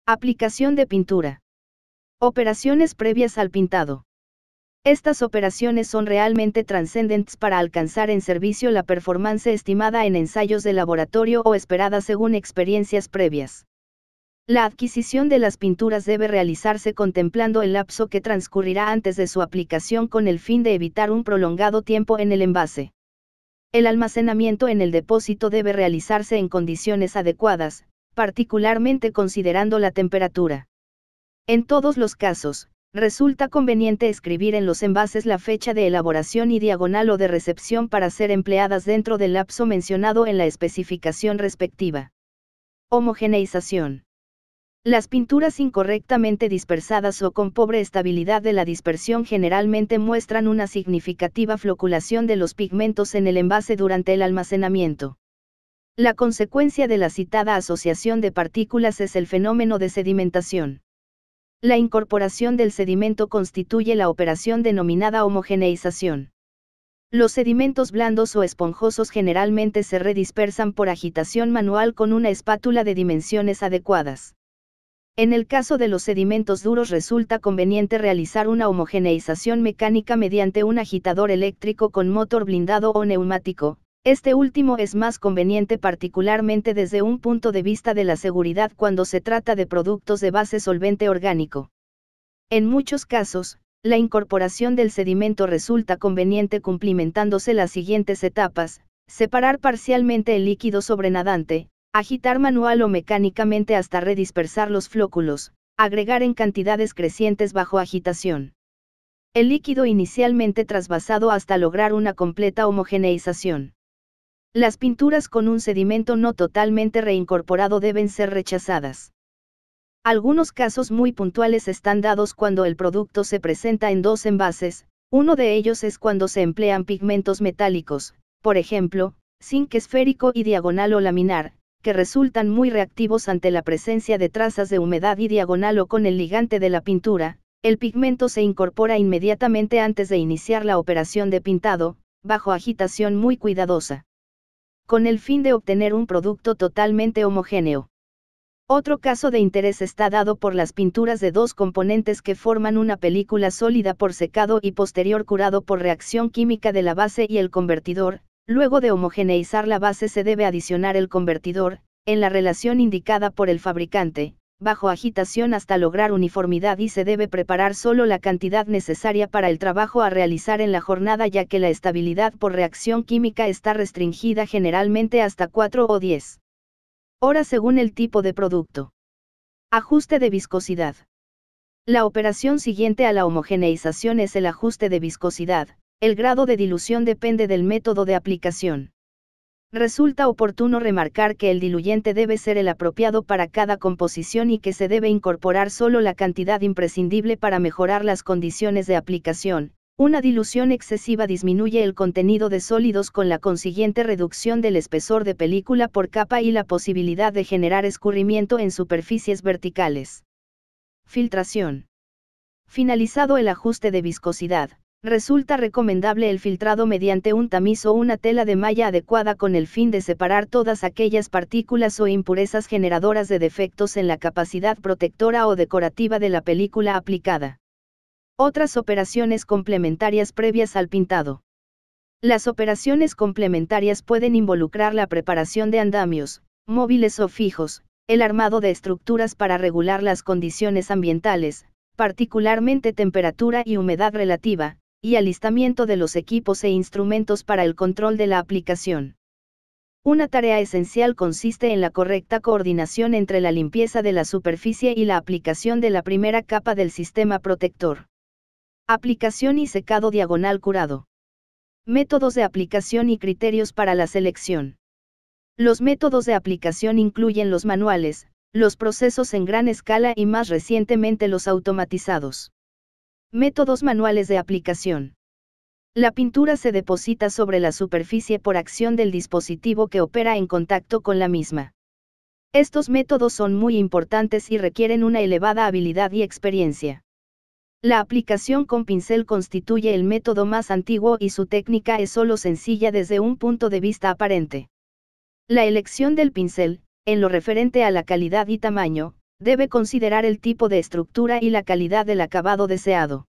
Aplicación de pintura. Operaciones previas al pintado. Estas operaciones son realmente trascendentes para alcanzar en servicio la performance estimada en ensayos de laboratorio o esperada según experiencias previas. La adquisición de las pinturas debe realizarse contemplando el lapso que transcurrirá antes de su aplicación con el fin de evitar un prolongado tiempo en el envase. El almacenamiento en el depósito debe realizarse en condiciones adecuadas, particularmente considerando la temperatura. En todos los casos, resulta conveniente escribir en los envases la fecha de elaboración y diagonal o de recepción para ser empleadas dentro del lapso mencionado en la especificación respectiva. Homogeneización. Las pinturas incorrectamente dispersadas o con pobre estabilidad de la dispersión generalmente muestran una significativa floculación de los pigmentos en el envase durante el almacenamiento. La consecuencia de la citada asociación de partículas es el fenómeno de sedimentación. La incorporación del sedimento constituye la operación denominada homogeneización. Los sedimentos blandos o esponjosos generalmente se redispersan por agitación manual con una espátula de dimensiones adecuadas. En el caso de los sedimentos duros resulta conveniente realizar una homogeneización mecánica mediante un agitador eléctrico con motor blindado o neumático. Este último es más conveniente particularmente desde un punto de vista de la seguridad cuando se trata de productos de base solvente orgánico. En muchos casos, la incorporación del sedimento resulta conveniente cumplimentándose las siguientes etapas: separar parcialmente el líquido sobrenadante, agitar manual o mecánicamente hasta redispersar los flóculos, agregar en cantidades crecientes bajo agitación el líquido inicialmente trasvasado hasta lograr una completa homogeneización. Las pinturas con un sedimento no totalmente reincorporado deben ser rechazadas. Algunos casos muy puntuales están dados cuando el producto se presenta en dos envases. Uno de ellos es cuando se emplean pigmentos metálicos, por ejemplo, zinc esférico y diagonal o laminar, que resultan muy reactivos ante la presencia de trazas de humedad, y diagonal o con el ligante de la pintura. El pigmento se incorpora inmediatamente antes de iniciar la operación de pintado, bajo agitación muy cuidadosa, con el fin de obtener un producto totalmente homogéneo. Otro caso de interés está dado por las pinturas de dos componentes que forman una película sólida por secado y posterior curado por reacción química de la base y el convertidor. Luego de homogeneizar la base se debe adicionar el convertidor, en la relación indicada por el fabricante, bajo agitación hasta lograr uniformidad, y se debe preparar solo la cantidad necesaria para el trabajo a realizar en la jornada, ya que la estabilidad por reacción química está restringida generalmente hasta 4 o 10 horas según el tipo de producto. Ajuste de viscosidad. La operación siguiente a la homogeneización es el ajuste de viscosidad. El grado de dilución depende del método de aplicación. Resulta oportuno remarcar que el diluyente debe ser el apropiado para cada composición y que se debe incorporar solo la cantidad imprescindible para mejorar las condiciones de aplicación. Una dilución excesiva disminuye el contenido de sólidos con la consiguiente reducción del espesor de película por capa y la posibilidad de generar escurrimiento en superficies verticales. Filtración. Finalizado el ajuste de viscosidad, resulta recomendable el filtrado mediante un tamiz o una tela de malla adecuada con el fin de separar todas aquellas partículas o impurezas generadoras de defectos en la capacidad protectora o decorativa de la película aplicada. Otras operaciones complementarias previas al pintado. Las operaciones complementarias pueden involucrar la preparación de andamios, móviles o fijos, el armado de estructuras para regular las condiciones ambientales, particularmente temperatura y humedad relativa, y alistamiento de los equipos e instrumentos para el control de la aplicación. Una tarea esencial consiste en la correcta coordinación entre la limpieza de la superficie y la aplicación de la primera capa del sistema protector. Aplicación y secado diagonal curado. Métodos de aplicación y criterios para la selección. Los métodos de aplicación incluyen los manuales, los procesos en gran escala y más recientemente los automatizados. Métodos manuales de aplicación. La pintura se deposita sobre la superficie por acción del dispositivo que opera en contacto con la misma. Estos métodos son muy importantes y requieren una elevada habilidad y experiencia. La aplicación con pincel constituye el método más antiguo y su técnica es solo sencilla desde un punto de vista aparente. La elección del pincel, en lo referente a la calidad y tamaño, debe considerar el tipo de estructura y la calidad del acabado deseado.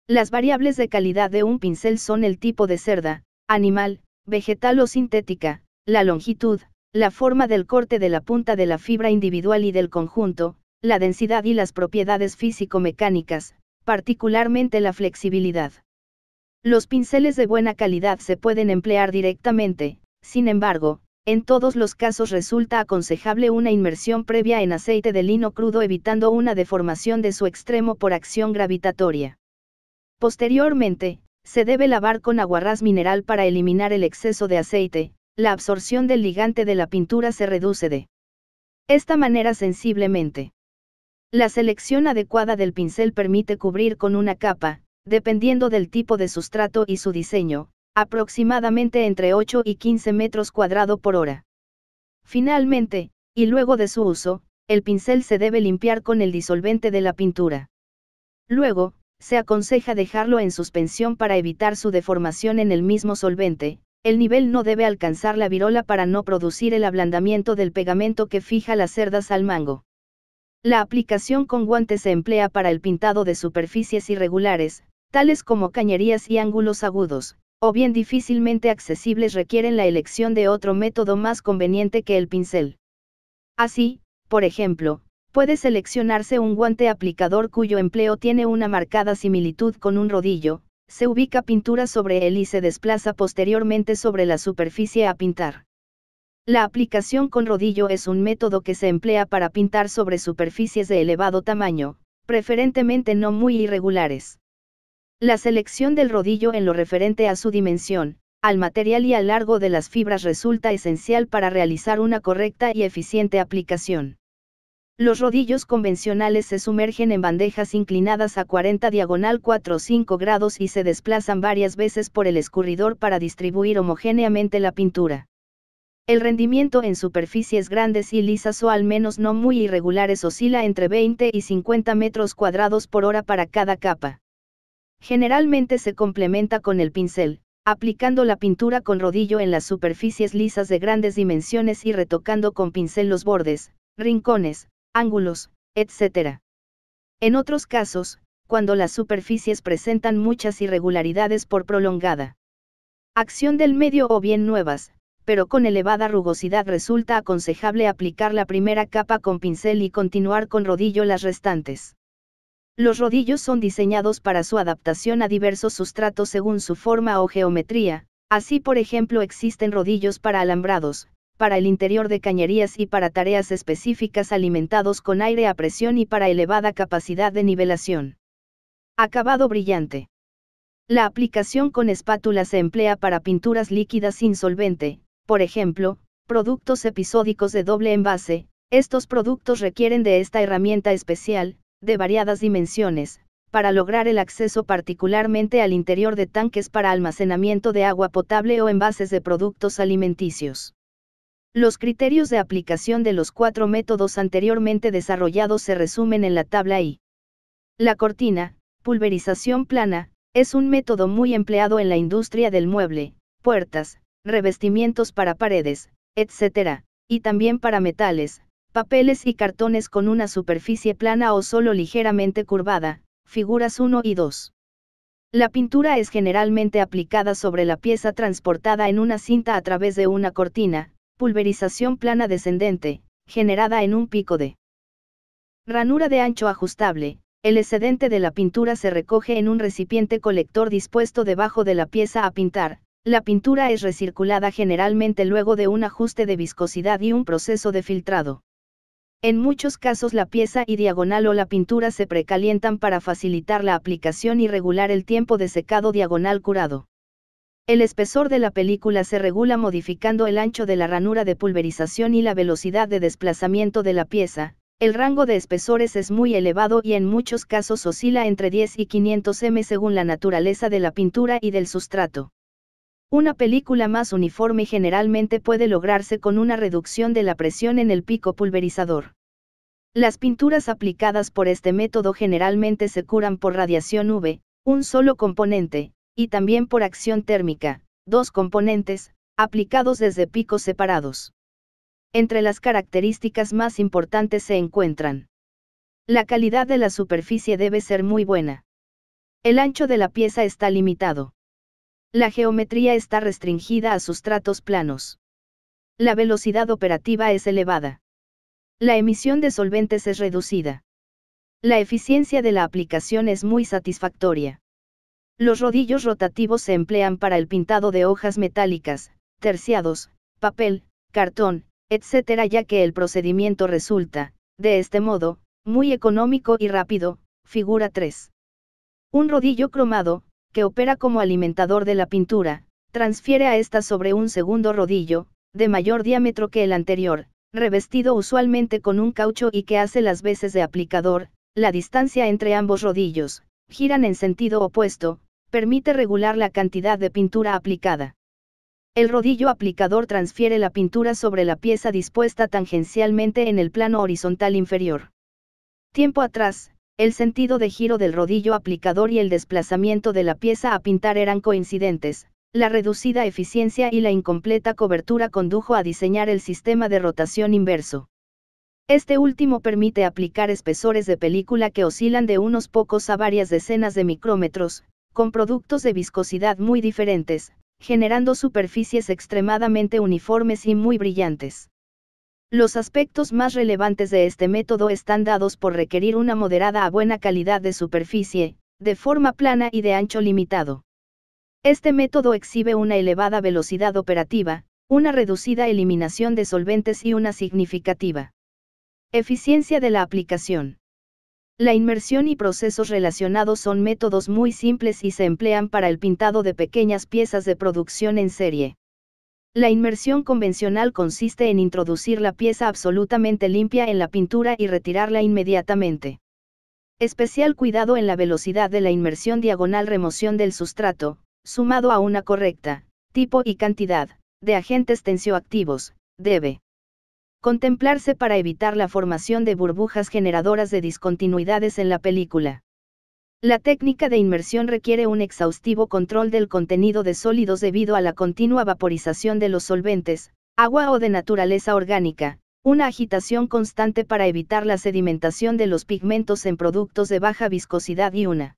Las variables de calidad de un pincel son el tipo de cerda, animal, vegetal o sintética, la longitud, la forma del corte de la punta de la fibra individual y del conjunto, la densidad y las propiedades físico-mecánicas, particularmente la flexibilidad. Los pinceles de buena calidad se pueden emplear directamente, sin embargo, en todos los casos resulta aconsejable una inmersión previa en aceite de lino crudo evitando una deformación de su extremo por acción gravitatoria. Posteriormente, se debe lavar con aguarrás mineral para eliminar el exceso de aceite, la absorción del ligante de la pintura se reduce de esta manera sensiblemente. La selección adecuada del pincel permite cubrir con una capa, dependiendo del tipo de sustrato y su diseño, aproximadamente entre 8 y 15 metros cuadrados por hora. Finalmente, y luego de su uso, el pincel se debe limpiar con el disolvente de la pintura. Luego, se aconseja dejarlo en suspensión para evitar su deformación en el mismo solvente. El nivel no debe alcanzar la virola para no producir el ablandamiento del pegamento que fija las cerdas al mango. La aplicación con guantes se emplea para el pintado de superficies irregulares, tales como cañerías y ángulos agudos, o bien difícilmente accesibles requieren la elección de otro método más conveniente que el pincel. Así, por ejemplo, puede seleccionarse un guante aplicador cuyo empleo tiene una marcada similitud con un rodillo, se ubica pintura sobre él y se desplaza posteriormente sobre la superficie a pintar. La aplicación con rodillo es un método que se emplea para pintar sobre superficies de elevado tamaño, preferentemente no muy irregulares. La selección del rodillo en lo referente a su dimensión, al material y al largo de las fibras resulta esencial para realizar una correcta y eficiente aplicación. Los rodillos convencionales se sumergen en bandejas inclinadas a 40 diagonal 4 o 5 grados y se desplazan varias veces por el escurridor para distribuir homogéneamente la pintura. El rendimiento en superficies grandes y lisas o al menos no muy irregulares oscila entre 20 y 50 metros cuadrados por hora para cada capa. Generalmente se complementa con el pincel, aplicando la pintura con rodillo en las superficies lisas de grandes dimensiones y retocando con pincel los bordes, rincones, ángulos, etc. En otros casos, cuando las superficies presentan muchas irregularidades por prolongada acción del medio o bien nuevas, pero con elevada rugosidad resulta aconsejable aplicar la primera capa con pincel y continuar con rodillo las restantes. Los rodillos son diseñados para su adaptación a diversos sustratos según su forma o geometría, así por ejemplo existen rodillos para alambrados, para el interior de cañerías y para tareas específicas alimentados con aire a presión y para elevada capacidad de nivelación. Acabado brillante. La aplicación con espátula se emplea para pinturas líquidas sin solvente, por ejemplo, productos episódicos de doble envase. Estos productos requieren de esta herramienta especial, de variadas dimensiones, para lograr el acceso particularmente al interior de tanques para almacenamiento de agua potable o envases de productos alimenticios. Los criterios de aplicación de los 4 métodos anteriormente desarrollados se resumen en la tabla I. La cortina, pulverización plana, es un método muy empleado en la industria del mueble, puertas, revestimientos para paredes, etc., y también para metales, papeles y cartones con una superficie plana o solo ligeramente curvada, figuras 1 y 2. La pintura es generalmente aplicada sobre la pieza transportada en una cinta a través de una cortina, pulverización plana descendente, generada en un pico de ranura de ancho ajustable. El excedente de la pintura se recoge en un recipiente colector dispuesto debajo de la pieza a pintar. La pintura es recirculada generalmente luego de un ajuste de viscosidad y un proceso de filtrado. En muchos casos la pieza y diagonal o la pintura se precalientan para facilitar la aplicación y regular el tiempo de secado diagonal curado. El espesor de la película se regula modificando el ancho de la ranura de pulverización y la velocidad de desplazamiento de la pieza. El rango de espesores es muy elevado y en muchos casos oscila entre 10 y 500 m según la naturaleza de la pintura y del sustrato. Una película más uniforme generalmente puede lograrse con una reducción de la presión en el pico pulverizador. Las pinturas aplicadas por este método generalmente se curan por radiación UV, un solo componente, y también por acción térmica, 2 componentes, aplicados desde picos separados. Entre las características más importantes se encuentran La calidad de la superficie debe ser muy buena. El ancho de la pieza está limitado. La geometría está restringida a sustratos planos. La velocidad operativa es elevada. La emisión de solventes es reducida. La eficiencia de la aplicación es muy satisfactoria. Los rodillos rotativos se emplean para el pintado de hojas metálicas, terciados, papel, cartón, etc., ya que el procedimiento resulta, de este modo, muy económico y rápido. Figura 3. Un rodillo cromado, que opera como alimentador de la pintura, transfiere a esta sobre un segundo rodillo, de mayor diámetro que el anterior, revestido usualmente con un caucho y que hace las veces de aplicador. La distancia entre ambos rodillos, giran en sentido opuesto, permite regular la cantidad de pintura aplicada. El rodillo aplicador transfiere la pintura sobre la pieza dispuesta tangencialmente en el plano horizontal inferior. Tiempo atrás, el sentido de giro del rodillo aplicador y el desplazamiento de la pieza a pintar eran coincidentes. La reducida eficiencia y la incompleta cobertura condujo a diseñar el sistema de rotación inverso. Este último permite aplicar espesores de película que oscilan de unos pocos a varias decenas de micrómetros, con productos de viscosidad muy diferentes, generando superficies extremadamente uniformes y muy brillantes. Los aspectos más relevantes de este método están dados por requerir una moderada a buena calidad de superficie, de forma plana y de ancho limitado. Este método exhibe una elevada velocidad operativa, una reducida eliminación de solventes y una significativa eficiencia de la aplicación. La inmersión y procesos relacionados son métodos muy simples y se emplean para el pintado de pequeñas piezas de producción en serie. La inmersión convencional consiste en introducir la pieza absolutamente limpia en la pintura y retirarla inmediatamente. Especial cuidado en la velocidad de la inmersión diagonal remoción del sustrato, sumado a una correcta, tipo y cantidad, de agentes tensioactivos, debe contemplarse para evitar la formación de burbujas generadoras de discontinuidades en la película. La técnica de inmersión requiere un exhaustivo control del contenido de sólidos debido a la continua vaporización de los solventes, agua o de naturaleza orgánica, una agitación constante para evitar la sedimentación de los pigmentos en productos de baja viscosidad y una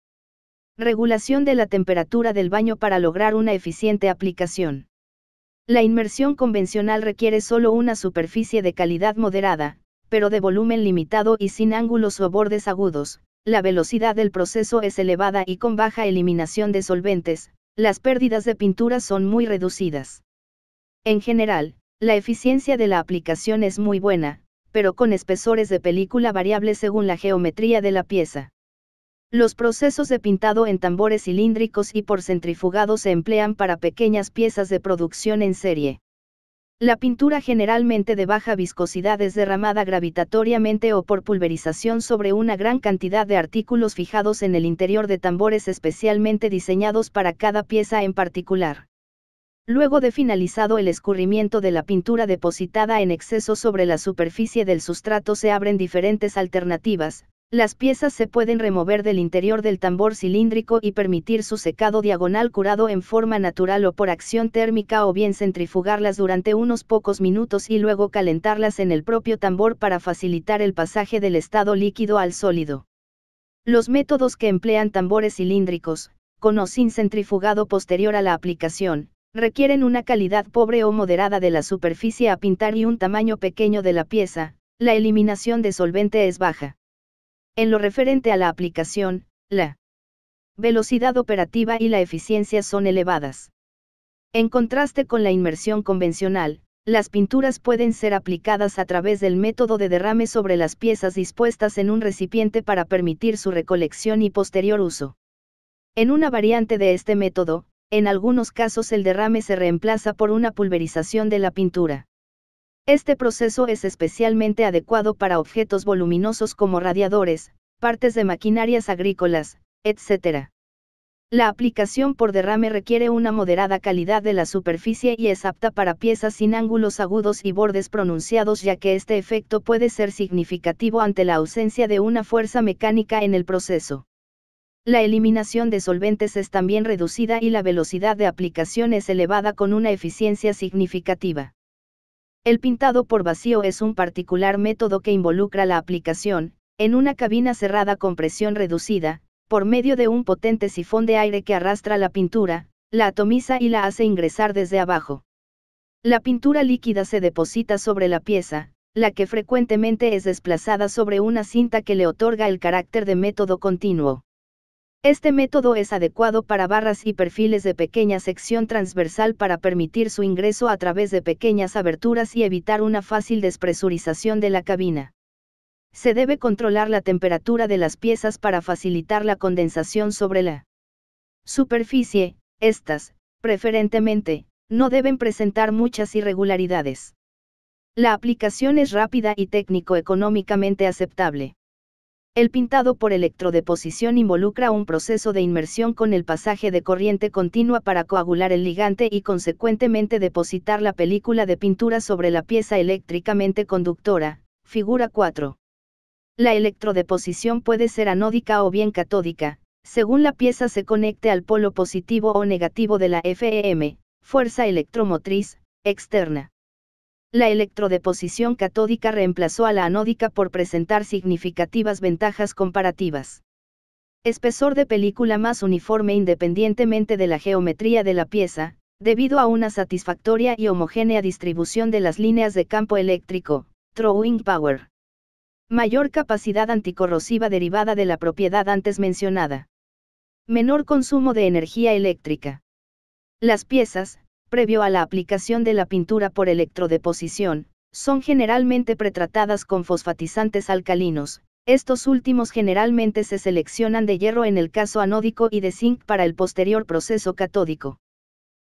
regulación de la temperatura del baño para lograr una eficiente aplicación. La inmersión convencional requiere solo una superficie de calidad moderada, pero de volumen limitado y sin ángulos o bordes agudos. La velocidad del proceso es elevada y con baja eliminación de solventes, las pérdidas de pintura son muy reducidas. En general, la eficiencia de la aplicación es muy buena, pero con espesores de película variables según la geometría de la pieza. Los procesos de pintado en tambores cilíndricos y por centrifugado se emplean para pequeñas piezas de producción en serie. La pintura generalmente de baja viscosidad es derramada gravitatoriamente o por pulverización sobre una gran cantidad de artículos fijados en el interior de tambores especialmente diseñados para cada pieza en particular. Luego de finalizado el escurrimiento de la pintura depositada en exceso sobre la superficie del sustrato se abren diferentes alternativas. Las piezas se pueden remover del interior del tambor cilíndrico y permitir su secado diagonal curado en forma natural o por acción térmica o bien centrifugarlas durante unos pocos minutos y luego calentarlas en el propio tambor para facilitar el pasaje del estado líquido al sólido. Los métodos que emplean tambores cilíndricos, con o sin centrifugado posterior a la aplicación, requieren una calidad pobre o moderada de la superficie a pintar y un tamaño pequeño de la pieza. La eliminación de solvente es baja. En lo referente a la aplicación, la velocidad operativa y la eficiencia son elevadas. En contraste con la inmersión convencional, las pinturas pueden ser aplicadas a través del método de derrame sobre las piezas dispuestas en un recipiente para permitir su recolección y posterior uso. En una variante de este método, en algunos casos el derrame se reemplaza por una pulverización de la pintura. Este proceso es especialmente adecuado para objetos voluminosos como radiadores, partes de maquinarias agrícolas, etc. La aplicación por derrame requiere una moderada calidad de la superficie y es apta para piezas sin ángulos agudos y bordes pronunciados, ya que este efecto puede ser significativo ante la ausencia de una fuerza mecánica en el proceso. La eliminación de solventes es también reducida y la velocidad de aplicación es elevada con una eficiencia significativa. El pintado por vacío es un particular método que involucra la aplicación, en una cabina cerrada con presión reducida, por medio de un potente sifón de aire que arrastra la pintura, la atomiza y la hace ingresar desde abajo. La pintura líquida se deposita sobre la pieza, la que frecuentemente es desplazada sobre una cinta que le otorga el carácter de método continuo. Este método es adecuado para barras y perfiles de pequeña sección transversal para permitir su ingreso a través de pequeñas aberturas y evitar una fácil despresurización de la cabina. Se debe controlar la temperatura de las piezas para facilitar la condensación sobre la superficie. Estas, preferentemente, no deben presentar muchas irregularidades. La aplicación es rápida y técnico-económicamente aceptable. El pintado por electrodeposición involucra un proceso de inmersión con el pasaje de corriente continua para coagular el ligante y consecuentemente depositar la película de pintura sobre la pieza eléctricamente conductora, figura 4. La electrodeposición puede ser anódica o bien catódica, según la pieza se conecte al polo positivo o negativo de la FEM, fuerza electromotriz, externa. La electrodeposición catódica reemplazó a la anódica por presentar significativas ventajas comparativas. Espesor de película más uniforme independientemente de la geometría de la pieza, debido a una satisfactoria y homogénea distribución de las líneas de campo eléctrico, drawing power. Mayor capacidad anticorrosiva derivada de la propiedad antes mencionada. Menor consumo de energía eléctrica. Las piezas, previo a la aplicación de la pintura por electrodeposición, son generalmente pretratadas con fosfatizantes alcalinos. Estos últimos generalmente se seleccionan de hierro en el caso anódico y de zinc para el posterior proceso catódico.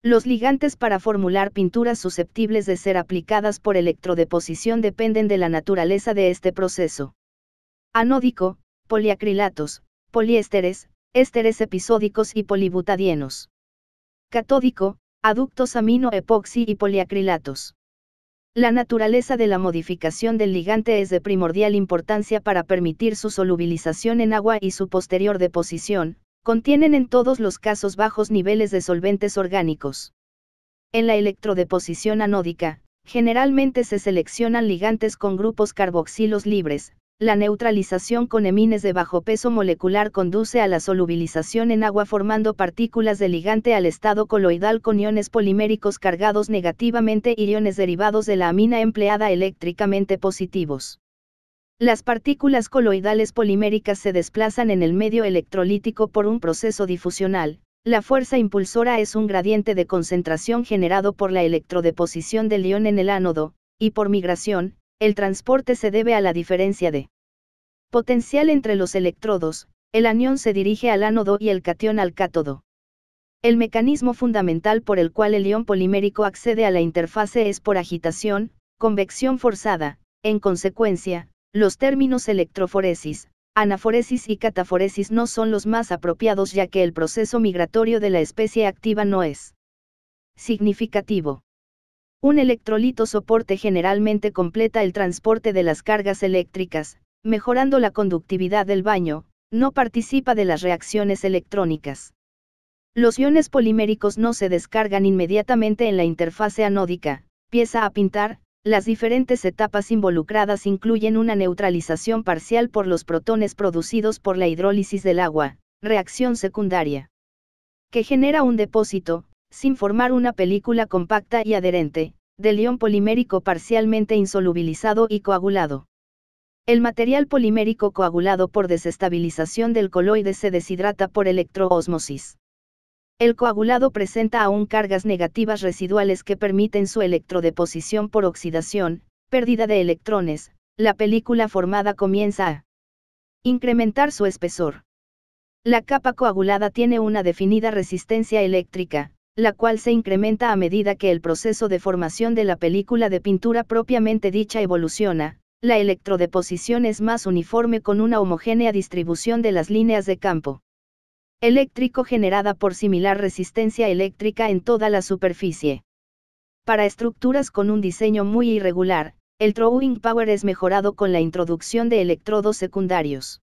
Los ligantes para formular pinturas susceptibles de ser aplicadas por electrodeposición dependen de la naturaleza de este proceso. Anódico, poliacrilatos, poliésteres, ésteres episódicos y polibutadienos. Catódico, aductos amino-epoxi y poliacrilatos. La naturaleza de la modificación del ligante es de primordial importancia para permitir su solubilización en agua y su posterior deposición. Contienen en todos los casos bajos niveles de solventes orgánicos. En la electrodeposición anódica, generalmente se seleccionan ligantes con grupos carboxilos libres. La neutralización con emines de bajo peso molecular conduce a la solubilización en agua formando partículas de ligante al estado coloidal con iones poliméricos cargados negativamente y iones derivados de la amina empleada eléctricamente positivos. Las partículas coloidales poliméricas se desplazan en el medio electrolítico por un proceso difusional. La fuerza impulsora es un gradiente de concentración generado por la electrodeposición del ion en el ánodo, y por migración, el transporte se debe a la diferencia de potencial entre los electrodos. El anión se dirige al ánodo y el catión al cátodo. El mecanismo fundamental por el cual el ion polimérico accede a la interfase es por agitación, convección forzada. En consecuencia, los términos electroforesis, anaforesis y cataforesis no son los más apropiados ya que el proceso migratorio de la especie activa no es significativo. Un electrolito soporte generalmente completa el transporte de las cargas eléctricas, mejorando la conductividad del baño, no participa de las reacciones electrónicas. Los iones poliméricos no se descargan inmediatamente en la interfase anódica, pieza a pintar. Las diferentes etapas involucradas incluyen una neutralización parcial por los protones producidos por la hidrólisis del agua, reacción secundaria, que genera un depósito, sin formar una película compacta y adherente, del ion polimérico parcialmente insolubilizado y coagulado. El material polimérico coagulado por desestabilización del coloide se deshidrata por electroósmosis. El coagulado presenta aún cargas negativas residuales que permiten su electrodeposición por oxidación, pérdida de electrones. La película formada comienza a incrementar su espesor. La capa coagulada tiene una definida resistencia eléctrica, la cual se incrementa a medida que el proceso de formación de la película de pintura propiamente dicha evoluciona. La electrodeposición es más uniforme con una homogénea distribución de las líneas de campo eléctrico generada por similar resistencia eléctrica en toda la superficie. Para estructuras con un diseño muy irregular, el drawing power es mejorado con la introducción de electrodos secundarios.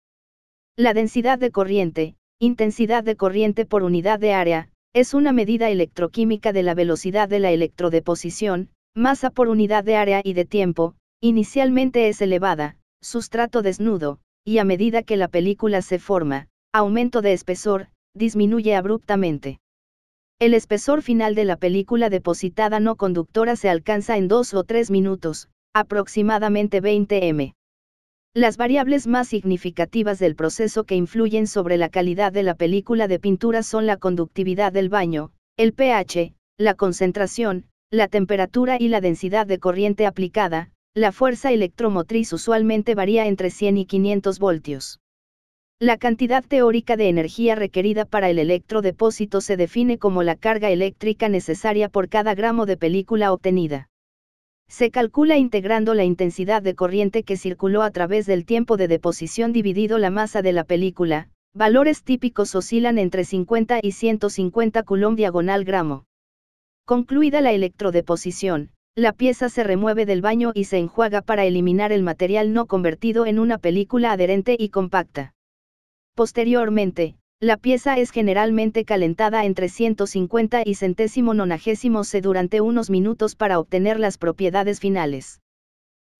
La densidad de corriente, intensidad de corriente por unidad de área, es una medida electroquímica de la velocidad de la electrodeposición. Masa por unidad de área y de tiempo, inicialmente es elevada, sustrato desnudo, y a medida que la película se forma, aumento de espesor, disminuye abruptamente. El espesor final de la película depositada no conductora se alcanza en 2 o 3 minutos, aproximadamente 20 m. Las variables más significativas del proceso que influyen sobre la calidad de la película de pintura son la conductividad del baño, el pH, la concentración, la temperatura y la densidad de corriente aplicada. La fuerza electromotriz usualmente varía entre 100 y 500 voltios. La cantidad teórica de energía requerida para el electrodepósito se define como la carga eléctrica necesaria por cada gramo de película obtenida. Se calcula integrando la intensidad de corriente que circuló a través del tiempo de deposición dividido la masa de la película. Valores típicos oscilan entre 50 y 150 coulomb/gramo. Concluida la electrodeposición, la pieza se remueve del baño y se enjuaga para eliminar el material no convertido en una película adherente y compacta. Posteriormente, la pieza es generalmente calentada entre 150 y 190 C durante unos minutos para obtener las propiedades finales.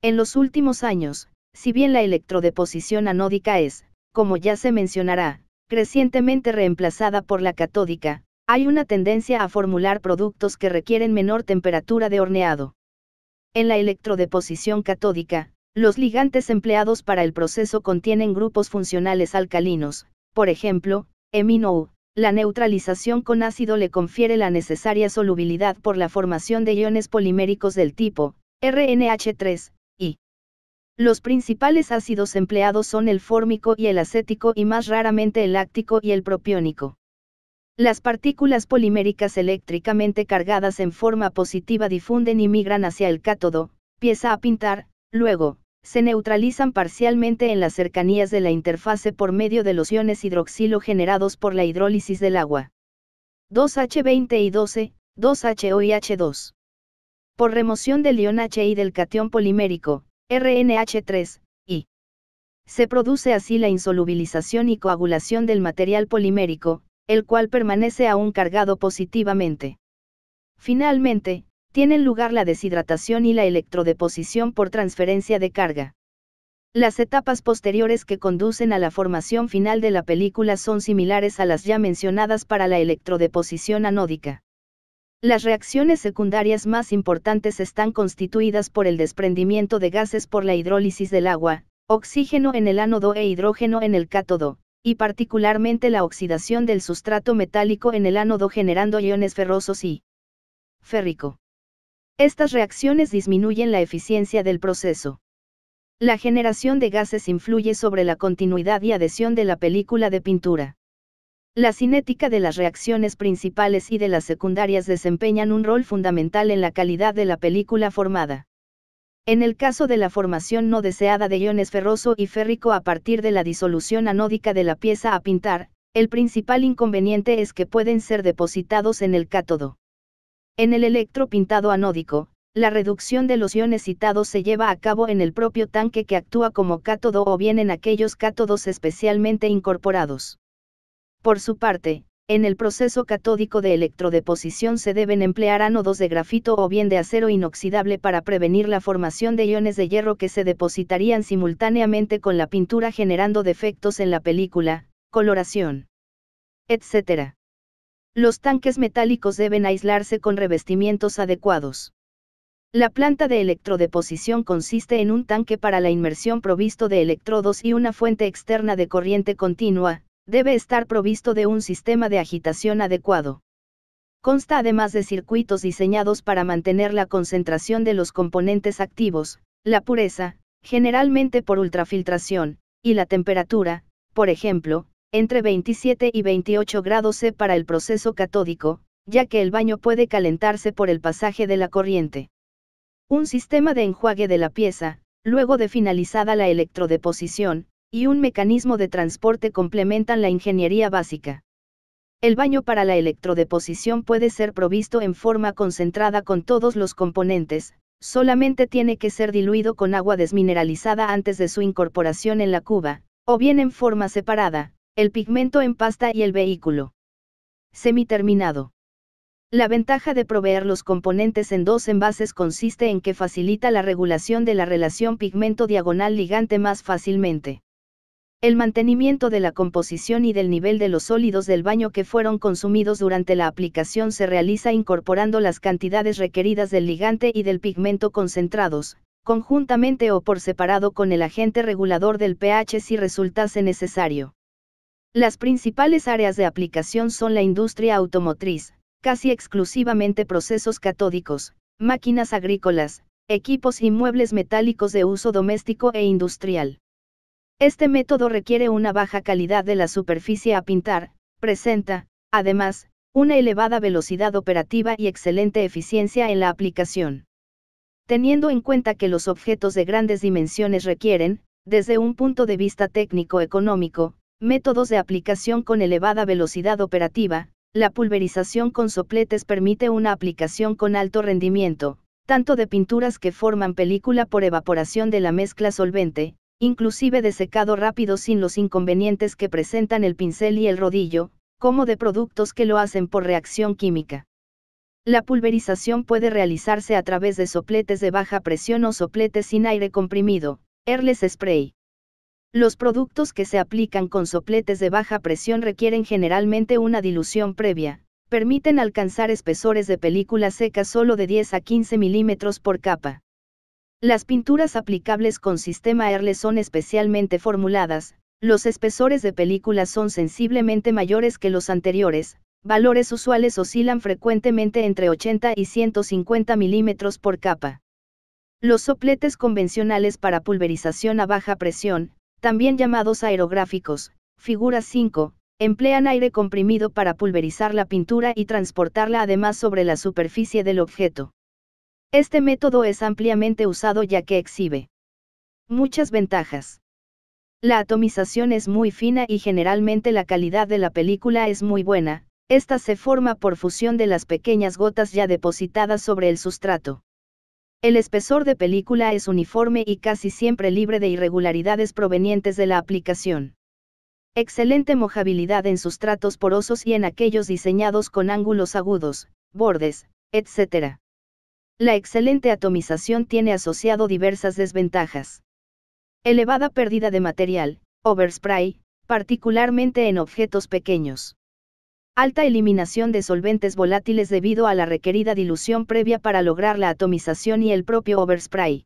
En los últimos años, si bien la electrodeposición anódica es, como ya se mencionará, crecientemente reemplazada por la catódica, hay una tendencia a formular productos que requieren menor temperatura de horneado. En la electrodeposición catódica, los ligantes empleados para el proceso contienen grupos funcionales alcalinos, por ejemplo, amino. La neutralización con ácido le confiere la necesaria solubilidad por la formación de iones poliméricos del tipo RNH3, y los principales ácidos empleados son el fórmico y el acético y más raramente el láctico y el propiónico. Las partículas poliméricas eléctricamente cargadas en forma positiva difunden y migran hacia el cátodo, pieza a pintar, luego, se neutralizan parcialmente en las cercanías de la interfase por medio de los iones hidroxilo generados por la hidrólisis del agua. 2H20 y 12, 2HO y H2. Por remoción del ion H y del catión polimérico, RNH3, y se produce así la insolubilización y coagulación del material polimérico, el cual permanece aún cargado positivamente. Finalmente, tienen lugar la deshidratación y la electrodeposición por transferencia de carga. Las etapas posteriores que conducen a la formación final de la película son similares a las ya mencionadas para la electrodeposición anódica. Las reacciones secundarias más importantes están constituidas por el desprendimiento de gases por la hidrólisis del agua, oxígeno en el ánodo e hidrógeno en el cátodo, y particularmente la oxidación del sustrato metálico en el ánodo generando iones ferrosos y férrico. Estas reacciones disminuyen la eficiencia del proceso. La generación de gases influye sobre la continuidad y adhesión de la película de pintura. La cinética de las reacciones principales y de las secundarias desempeñan un rol fundamental en la calidad de la película formada. En el caso de la formación no deseada de iones ferroso y férrico a partir de la disolución anódica de la pieza a pintar, el principal inconveniente es que pueden ser depositados en el cátodo. En el electropintado anódico, la reducción de los iones citados se lleva a cabo en el propio tanque que actúa como cátodo o bien en aquellos cátodos especialmente incorporados. Por su parte, en el proceso catódico de electrodeposición se deben emplear ánodos de grafito o bien de acero inoxidable para prevenir la formación de iones de hierro que se depositarían simultáneamente con la pintura generando defectos en la película, coloración, etc. Los tanques metálicos deben aislarse con revestimientos adecuados. La planta de electrodeposición consiste en un tanque para la inmersión provisto de electrodos y una fuente externa de corriente continua. Debe estar provisto de un sistema de agitación adecuado. Consta además de circuitos diseñados para mantener la concentración de los componentes activos, la pureza, generalmente por ultrafiltración, y la temperatura, por ejemplo, entre 27 y 28 grados C para el proceso catódico, ya que el baño puede calentarse por el pasaje de la corriente. Un sistema de enjuague de la pieza, luego de finalizada la electrodeposición, y un mecanismo de transporte complementan la ingeniería básica. El baño para la electrodeposición puede ser provisto en forma concentrada con todos los componentes, solamente tiene que ser diluido con agua desmineralizada antes de su incorporación en la cuba, o bien en forma separada, el pigmento en pasta y el vehículo semiterminado. La ventaja de proveer los componentes en dos envases consiste en que facilita la regulación de la relación pigmento-ligante más fácilmente. El mantenimiento de la composición y del nivel de los sólidos del baño que fueron consumidos durante la aplicación se realiza incorporando las cantidades requeridas del ligante y del pigmento concentrados, conjuntamente o por separado con el agente regulador del pH si resultase necesario. Las principales áreas de aplicación son la industria automotriz, casi exclusivamente procesos catódicos, máquinas agrícolas, equipos y muebles metálicos de uso doméstico e industrial. Este método requiere una baja calidad de la superficie a pintar, presenta, además, una elevada velocidad operativa y excelente eficiencia en la aplicación. Teniendo en cuenta que los objetos de grandes dimensiones requieren, desde un punto de vista técnico-económico, métodos de aplicación con elevada velocidad operativa, la pulverización con sopletes permite una aplicación con alto rendimiento, tanto de pinturas que forman película por evaporación de la mezcla solvente, inclusive de secado rápido sin los inconvenientes que presentan el pincel y el rodillo, como de productos que lo hacen por reacción química. La pulverización puede realizarse a través de sopletes de baja presión o sopletes sin aire comprimido, airless spray. Los productos que se aplican con sopletes de baja presión requieren generalmente una dilución previa, permiten alcanzar espesores de película seca solo de 10 a 15 milímetros por capa. Las pinturas aplicables con sistema airless son especialmente formuladas, los espesores de película son sensiblemente mayores que los anteriores, valores usuales oscilan frecuentemente entre 80 y 150 milímetros por capa. Los sopletes convencionales para pulverización a baja presión, también llamados aerográficos, figura 5, emplean aire comprimido para pulverizar la pintura y transportarla además sobre la superficie del objeto. Este método es ampliamente usado ya que exhibe muchas ventajas. La atomización es muy fina y generalmente la calidad de la película es muy buena, esta se forma por fusión de las pequeñas gotas ya depositadas sobre el sustrato. El espesor de película es uniforme y casi siempre libre de irregularidades provenientes de la aplicación. Excelente mojabilidad en sustratos porosos y en aquellos diseñados con ángulos agudos, bordes, etc. La excelente atomización tiene asociado diversas desventajas. Elevada pérdida de material, overspray, particularmente en objetos pequeños. Alta eliminación de solventes volátiles debido a la requerida dilución previa para lograr la atomización y el propio overspray.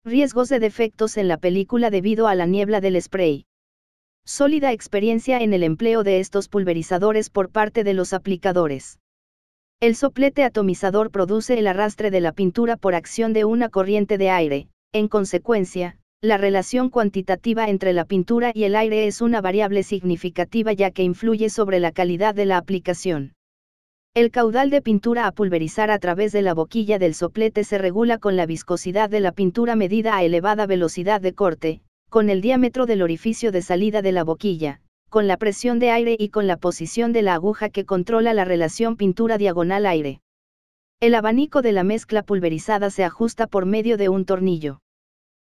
Riesgos de defectos en la película debido a la niebla del spray. Sólida experiencia en el empleo de estos pulverizadores por parte de los aplicadores. El soplete atomizador produce el arrastre de la pintura por acción de una corriente de aire, en consecuencia, la relación cuantitativa entre la pintura y el aire es una variable significativa ya que influye sobre la calidad de la aplicación. El caudal de pintura a pulverizar a través de la boquilla del soplete se regula con la viscosidad de la pintura medida a elevada velocidad de corte, con el diámetro del orificio de salida de la boquilla, con la presión de aire y con la posición de la aguja que controla la relación pintura diagonal aire. El abanico de la mezcla pulverizada se ajusta por medio de un tornillo.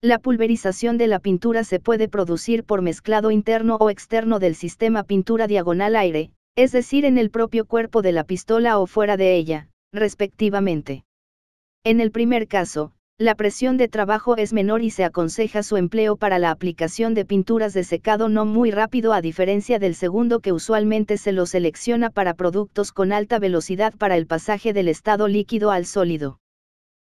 La pulverización de la pintura se puede producir por mezclado interno o externo del sistema pintura diagonal aire, es decir en el propio cuerpo de la pistola o fuera de ella, respectivamente. En el primer caso, la presión de trabajo es menor y se aconseja su empleo para la aplicación de pinturas de secado no muy rápido a diferencia del segundo que usualmente se lo selecciona para productos con alta velocidad para el pasaje del estado líquido al sólido.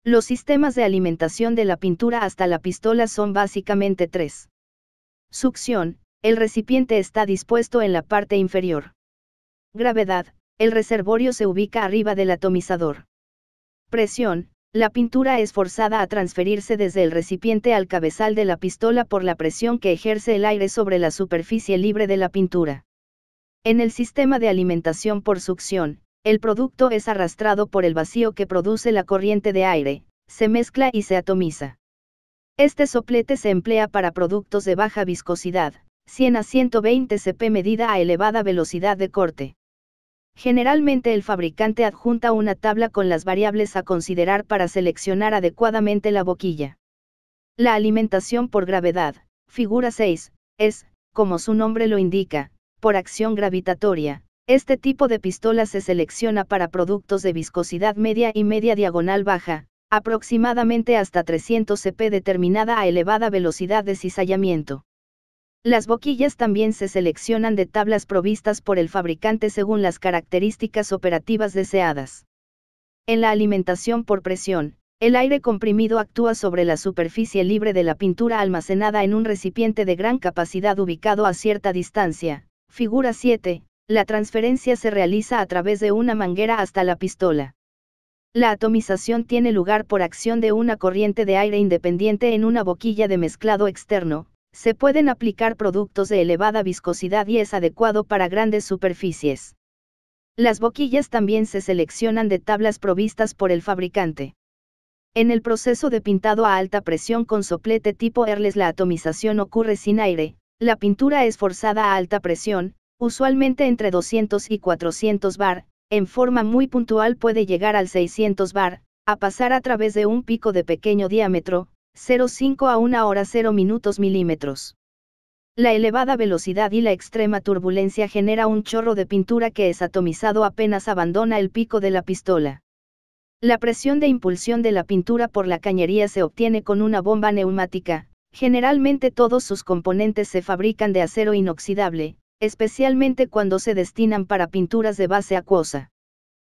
Los sistemas de alimentación de la pintura hasta la pistola son básicamente tres. Succión, el recipiente está dispuesto en la parte inferior. Gravedad, el reservorio se ubica arriba del atomizador. Presión, la pintura es forzada a transferirse desde el recipiente al cabezal de la pistola por la presión que ejerce el aire sobre la superficie libre de la pintura. En el sistema de alimentación por succión, el producto es arrastrado por el vacío que produce la corriente de aire, se mezcla y se atomiza. Este soplete se emplea para productos de baja viscosidad, 100 a 120 cp medida a elevada velocidad de corte. Generalmente el fabricante adjunta una tabla con las variables a considerar para seleccionar adecuadamente la boquilla. La alimentación por gravedad, figura 6, es, como su nombre lo indica, por acción gravitatoria. Este tipo de pistola se selecciona para productos de viscosidad media y media diagonal baja, aproximadamente hasta 300 cp determinada a elevada velocidad de cizallamiento. Las boquillas también se seleccionan de tablas provistas por el fabricante según las características operativas deseadas. En la alimentación por presión, el aire comprimido actúa sobre la superficie libre de la pintura almacenada en un recipiente de gran capacidad ubicado a cierta distancia. Figura 7. La transferencia se realiza a través de una manguera hasta la pistola. La atomización tiene lugar por acción de una corriente de aire independiente en una boquilla de mezclado externo. Se pueden aplicar productos de elevada viscosidad y es adecuado para grandes superficies. Las boquillas también se seleccionan de tablas provistas por el fabricante. En el proceso de pintado a alta presión con soplete tipo Erles la atomización ocurre sin aire, la pintura es forzada a alta presión, usualmente entre 200 y 400 bar, en forma muy puntual puede llegar al 600 bar, a pasar a través de un pico de pequeño diámetro, 0,5 a 1 hora 0 minutos milímetros. La elevada velocidad y la extrema turbulencia genera un chorro de pintura que es atomizado apenas abandona el pico de la pistola. La presión de impulsión de la pintura por la cañería se obtiene con una bomba neumática, generalmente todos sus componentes se fabrican de acero inoxidable, especialmente cuando se destinan para pinturas de base acuosa.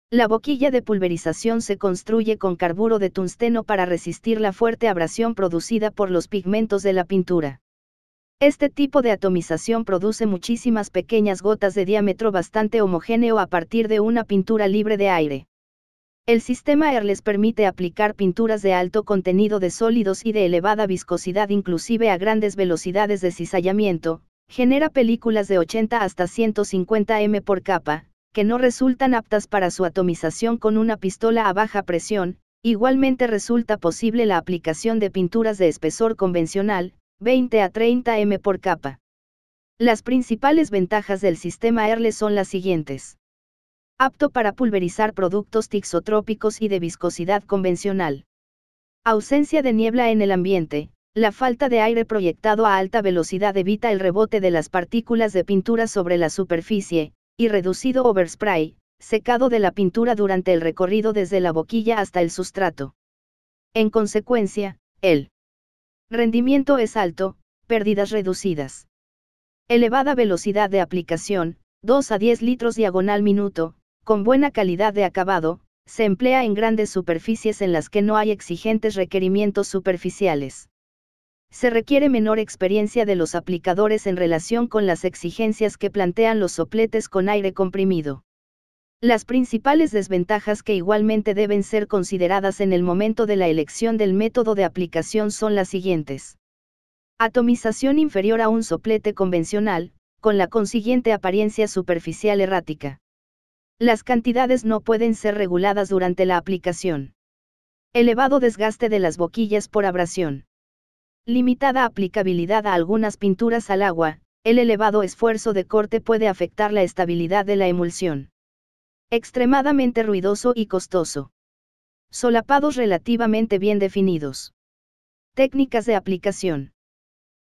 La boquilla de pulverización se construye con carburo de tungsteno para resistir la fuerte abrasión producida por los pigmentos de la pintura. Este tipo de atomización produce muchísimas pequeñas gotas de diámetro bastante homogéneo a partir de una pintura libre de aire. El sistema Erles permite aplicar pinturas de alto contenido de sólidos y de elevada viscosidad inclusive a grandes velocidades de cizallamiento, genera películas de 80 hasta 150 m por capa, que no resultan aptas para su atomización con una pistola a baja presión. Igualmente resulta posible la aplicación de pinturas de espesor convencional, 20 a 30 m por capa. Las principales ventajas del sistema Erles son las siguientes. Apto para pulverizar productos tixotrópicos y de viscosidad convencional. Ausencia de niebla en el ambiente. La falta de aire proyectado a alta velocidad evita el rebote de las partículas de pintura sobre la superficie, y reducido overspray, secado de la pintura durante el recorrido desde la boquilla hasta el sustrato. En consecuencia, el rendimiento es alto, pérdidas reducidas. Elevada velocidad de aplicación, 2 a 10 litros diagonal minuto, con buena calidad de acabado, se emplea en grandes superficies en las que no hay exigentes requerimientos superficiales. Se requiere menor experiencia de los aplicadores en relación con las exigencias que plantean los sopletes con aire comprimido. Las principales desventajas que igualmente deben ser consideradas en el momento de la elección del método de aplicación son las siguientes. Atomización inferior a un soplete convencional, con la consiguiente apariencia superficial errática. Las cantidades no pueden ser reguladas durante la aplicación. Elevado desgaste de las boquillas por abrasión. Limitada aplicabilidad a algunas pinturas al agua, el elevado esfuerzo de corte puede afectar la estabilidad de la emulsión. Extremadamente ruidoso y costoso. Solapados relativamente bien definidos. Técnicas de aplicación.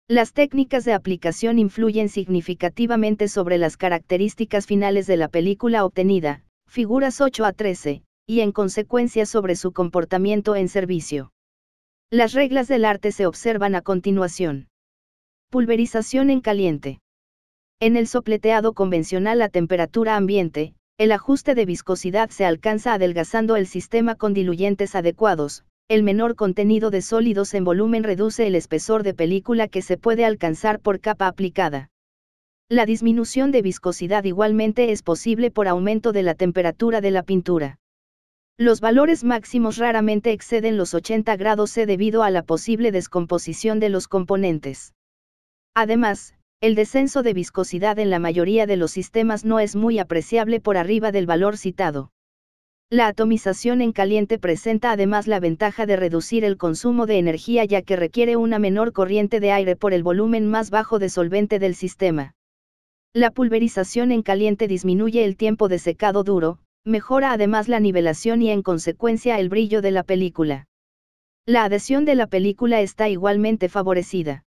Las técnicas de aplicación influyen significativamente sobre las características finales de la película obtenida, figuras 8 a 13, y en consecuencia sobre su comportamiento en servicio. Las reglas del arte se observan a continuación. Pulverización en caliente. En el sopleteado convencional a temperatura ambiente, el ajuste de viscosidad se alcanza adelgazando el sistema con diluyentes adecuados. El menor contenido de sólidos en volumen reduce el espesor de película que se puede alcanzar por capa aplicada. La disminución de viscosidad igualmente es posible por aumento de la temperatura de la pintura. Los valores máximos raramente exceden los 80 grados C debido a la posible descomposición de los componentes. Además, el descenso de viscosidad en la mayoría de los sistemas no es muy apreciable por arriba del valor citado. La atomización en caliente presenta además la ventaja de reducir el consumo de energía ya que requiere una menor corriente de aire por el volumen más bajo de solvente del sistema. La pulverización en caliente disminuye el tiempo de secado duro, mejora además la nivelación y en consecuencia el brillo de la película. La adhesión de la película está igualmente favorecida.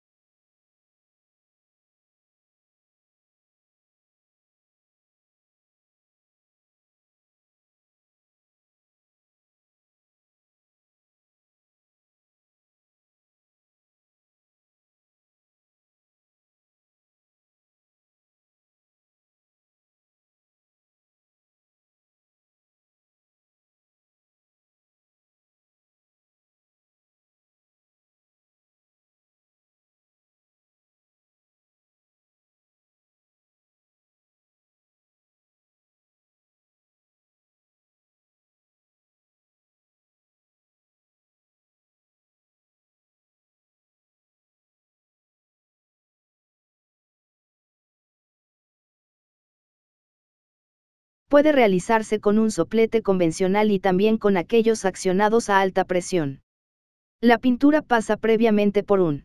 Puede realizarse con un soplete convencional y también con aquellos accionados a alta presión. La pintura pasa previamente por un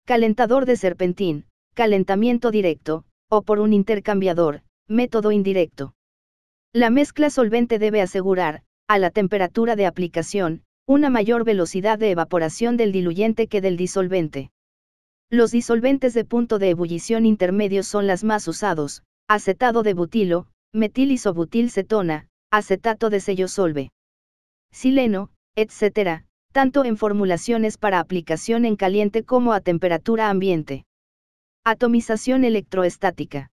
calentador de serpentín, calentamiento directo, o por un intercambiador, método indirecto. La mezcla solvente debe asegurar, a la temperatura de aplicación, una mayor velocidad de evaporación del diluyente que del disolvente. Los disolventes de punto de ebullición intermedio son las más usados: acetato de butilo, metilisobutilcetona, acetato de sellosolve, sileno, etc., tanto en formulaciones para aplicación en caliente como a temperatura ambiente. Atomización electroestática.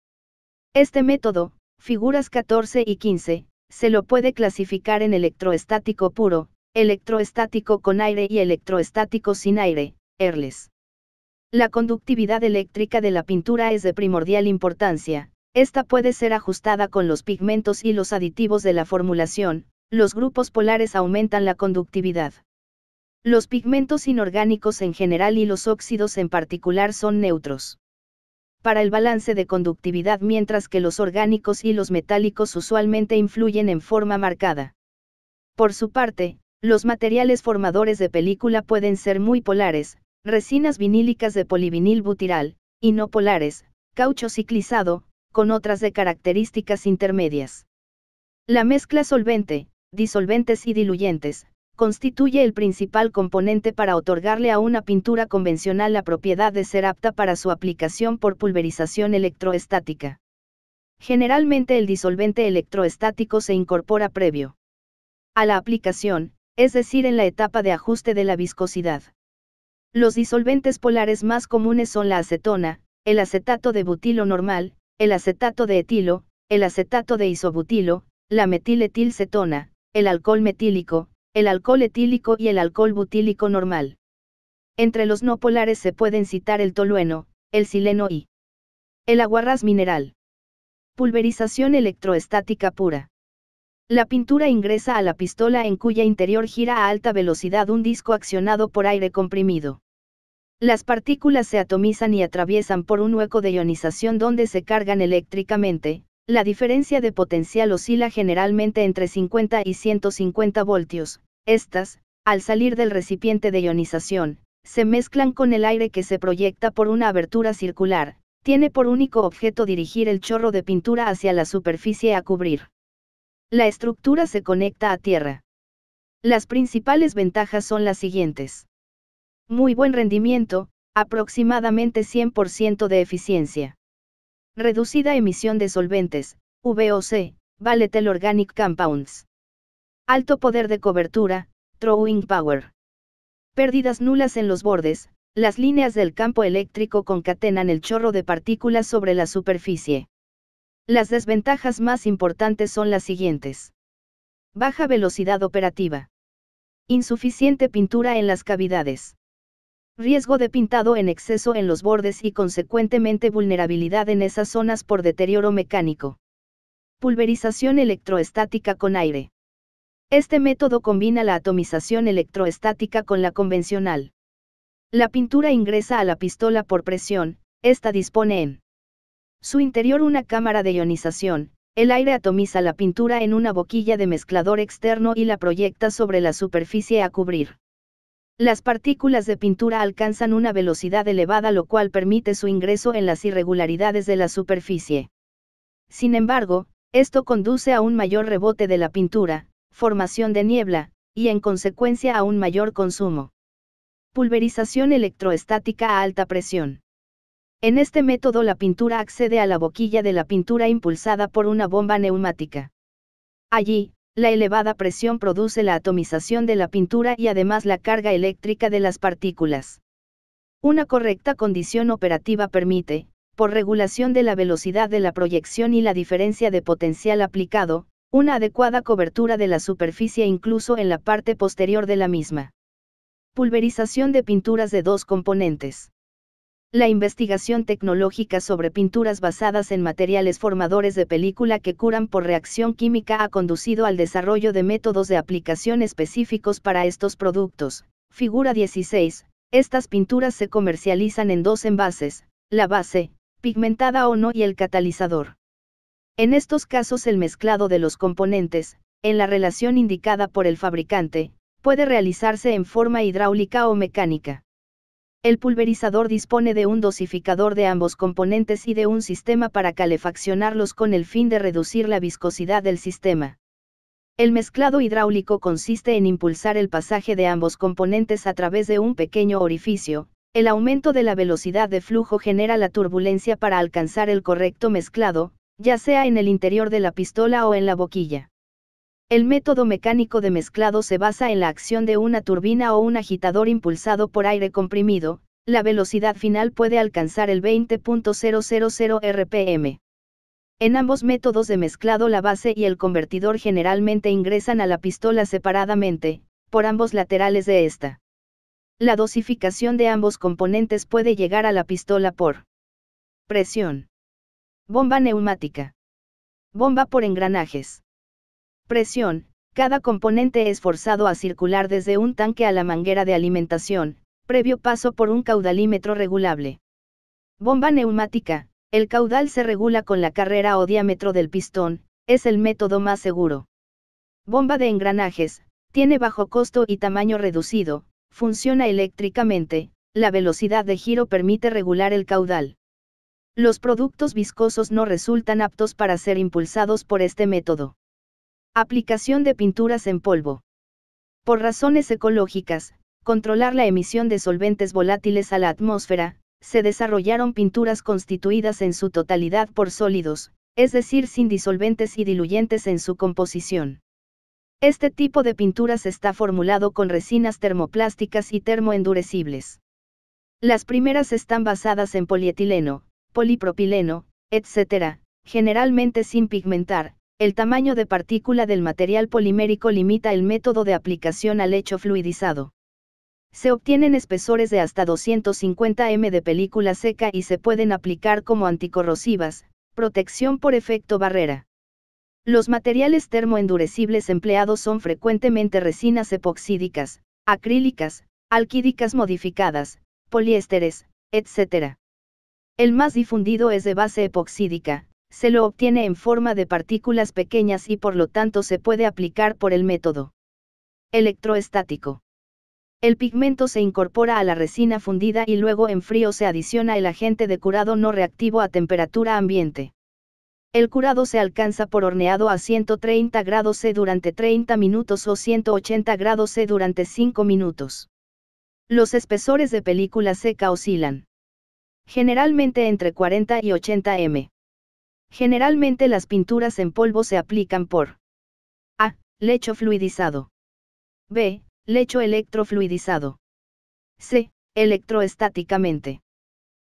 Este método, figuras 14 y 15, se lo puede clasificar en electroestático puro, electroestático con aire y electroestático sin aire, ERLES. La conductividad eléctrica de la pintura es de primordial importancia. Esta puede ser ajustada con los pigmentos y los aditivos de la formulación. Los grupos polares aumentan la conductividad. Los pigmentos inorgánicos en general y los óxidos en particular son neutros para el balance de conductividad, mientras que los orgánicos y los metálicos usualmente influyen en forma marcada. Por su parte, los materiales formadores de película pueden ser muy polares: resinas vinílicas de polivinil butiral, y no polares, caucho ciclizado, con otras de características intermedias. La mezcla solvente, disolventes y diluyentes, constituye el principal componente para otorgarle a una pintura convencional la propiedad de ser apta para su aplicación por pulverización electroestática. Generalmente el disolvente electroestático se incorpora previo a la aplicación, es decir, en la etapa de ajuste de la viscosidad. Los disolventes polares más comunes son la acetona, el acetato de butilo normal, el acetato de etilo, el acetato de isobutilo, la metiletilcetona, el alcohol metílico, el alcohol etílico y el alcohol butílico normal. Entre los no polares se pueden citar el tolueno, el sileno y el aguarrás mineral. Pulverización electroestática pura. La pintura ingresa a la pistola, en cuya interior gira a alta velocidad un disco accionado por aire comprimido. Las partículas se atomizan y atraviesan por un hueco de ionización donde se cargan eléctricamente. La diferencia de potencial oscila generalmente entre 50 y 150 voltios. Estas, al salir del recipiente de ionización, se mezclan con el aire que se proyecta por una abertura circular. Tiene por único objeto dirigir el chorro de pintura hacia la superficie a cubrir. La estructura se conecta a tierra. Las principales ventajas son las siguientes: muy buen rendimiento, aproximadamente 100% de eficiencia. Reducida emisión de solventes, VOC, Volatile Organic Compounds. Alto poder de cobertura, Drawing Power. Pérdidas nulas en los bordes. Las líneas del campo eléctrico concatenan el chorro de partículas sobre la superficie. Las desventajas más importantes son las siguientes: baja velocidad operativa. Insuficiente pintura en las cavidades. Riesgo de pintado en exceso en los bordes y consecuentemente vulnerabilidad en esas zonas por deterioro mecánico. Pulverización electroestática con aire. Este método combina la atomización electroestática con la convencional. La pintura ingresa a la pistola por presión. Esta dispone en su interior una cámara de ionización. El aire atomiza la pintura en una boquilla de mezclador externo y la proyecta sobre la superficie a cubrir. Las partículas de pintura alcanzan una velocidad elevada, lo cual permite su ingreso en las irregularidades de la superficie. Sin embargo, esto conduce a un mayor rebote de la pintura, formación de niebla, y en consecuencia a un mayor consumo. Pulverización electroestática a alta presión. En este método la pintura accede a la boquilla de la pintura impulsada por una bomba neumática. Allí, la elevada presión produce la atomización de la pintura y además la carga eléctrica de las partículas. Una correcta condición operativa permite, por regulación de la velocidad de la proyección y la diferencia de potencial aplicado, una adecuada cobertura de la superficie incluso en la parte posterior de la misma. Pulverización de pinturas de dos componentes. La investigación tecnológica sobre pinturas basadas en materiales formadores de película que curan por reacción química ha conducido al desarrollo de métodos de aplicación específicos para estos productos. Figura 16. Estas pinturas se comercializan en dos envases: la base, pigmentada o no, y el catalizador. En estos casos el mezclado de los componentes, en la relación indicada por el fabricante, puede realizarse en forma hidráulica o mecánica. El pulverizador dispone de un dosificador de ambos componentes y de un sistema para calefaccionarlos con el fin de reducir la viscosidad del sistema. El mezclado hidráulico consiste en impulsar el pasaje de ambos componentes a través de un pequeño orificio. El aumento de la velocidad de flujo genera la turbulencia para alcanzar el correcto mezclado, ya sea en el interior de la pistola o en la boquilla. El método mecánico de mezclado se basa en la acción de una turbina o un agitador impulsado por aire comprimido. La velocidad final puede alcanzar el 20.000 RPM. En ambos métodos de mezclado la base y el convertidor generalmente ingresan a la pistola separadamente, por ambos laterales de esta. La dosificación de ambos componentes puede llegar a la pistola por presión. Bomba neumática. Bomba por engranajes. Presión. Cada componente es forzado a circular desde un tanque a la manguera de alimentación, previo paso por un caudalímetro regulable. Bomba neumática. El caudal se regula con la carrera o diámetro del pistón, es el método más seguro. Bomba de engranajes. Tiene bajo costo y tamaño reducido, funciona eléctricamente, la velocidad de giro permite regular el caudal. Los productos viscosos no resultan aptos para ser impulsados por este método. Aplicación de pinturas en polvo. Por razones ecológicas, controlar la emisión de solventes volátiles a la atmósfera, se desarrollaron pinturas constituidas en su totalidad por sólidos, es decir, sin disolventes y diluyentes en su composición. Este tipo de pinturas está formulado con resinas termoplásticas y termoendurecibles. Las primeras están basadas en polietileno, polipropileno, etc., generalmente sin pigmentar. El tamaño de partícula del material polimérico limita el método de aplicación al lecho fluidizado. Se obtienen espesores de hasta 250 m de película seca y se pueden aplicar como anticorrosivas, protección por efecto barrera. Los materiales termoendurecibles empleados son frecuentemente resinas epoxídicas, acrílicas, alquídicas modificadas, poliésteres, etc. El más difundido es de base epoxídica. Se lo obtiene en forma de partículas pequeñas y por lo tanto se puede aplicar por el método electroestático. El pigmento se incorpora a la resina fundida y luego en frío se adiciona el agente de curado no reactivo a temperatura ambiente. El curado se alcanza por horneado a 130 grados C durante 30 minutos o 180 grados C durante 5 minutos. Los espesores de película seca oscilan generalmente entre 40 y 80 m. Generalmente las pinturas en polvo se aplican por A. Lecho fluidizado. B. Lecho electrofluidizado. C. Electroestáticamente.